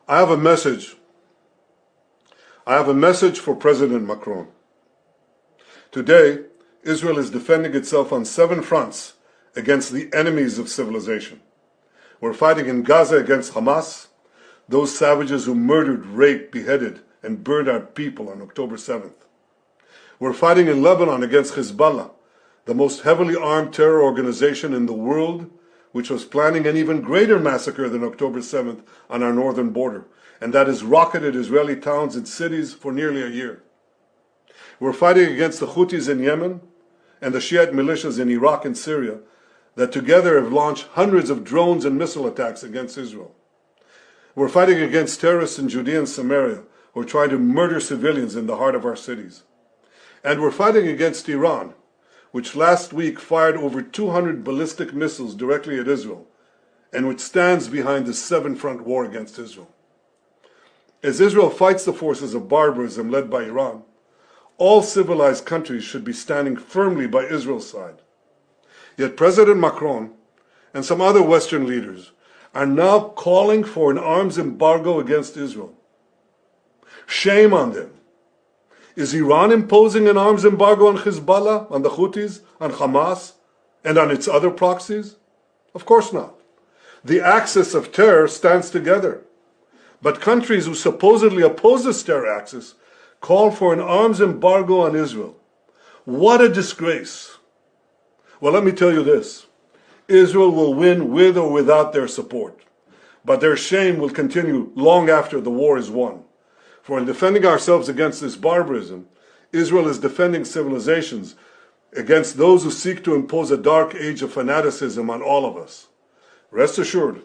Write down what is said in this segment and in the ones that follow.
I have a message. I have a message for President Macron. Today, Israel is defending itself on 7 fronts against the enemies of civilization. We're fighting in Gaza against Hamas, those savages who murdered, raped, beheaded, and burned our people on October 7th. We're fighting in Lebanon against Hezbollah, the most heavily armed terror organization in the world, which was planning an even greater massacre than October 7th on our northern border, and that has rocketed Israeli towns and cities for nearly a year. We're fighting against the Houthis in Yemen and the Shiite militias in Iraq and Syria that together have launched hundreds of drones and missile attacks against Israel. We're fighting against terrorists in Judea and Samaria who are trying to murder civilians in the heart of our cities. And we're fighting against Iran, which last week fired over 200 ballistic missiles directly at Israel, and which stands behind the 7-front war against Israel. As Israel fights the forces of barbarism led by Iran, all civilized countries should be standing firmly by Israel's side. Yet President Macron and some other Western leaders are now calling for an arms embargo against Israel. Shame on them. Is Iran imposing an arms embargo on Hezbollah, on the Houthis, on Hamas, and on its other proxies? Of course not. The axis of terror stands together. But countries who supposedly oppose this terror axis call for an arms embargo on Israel. What a disgrace. Well, let me tell you this. Israel will win with or without their support. But their shame will continue long after the war is won. For in defending ourselves against this barbarism, Israel is defending civilizations against those who seek to impose a dark age of fanaticism on all of us. Rest assured,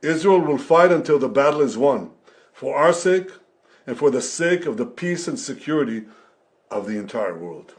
Israel will fight until the battle is won, for our sake and for the sake of the peace and security of the entire world.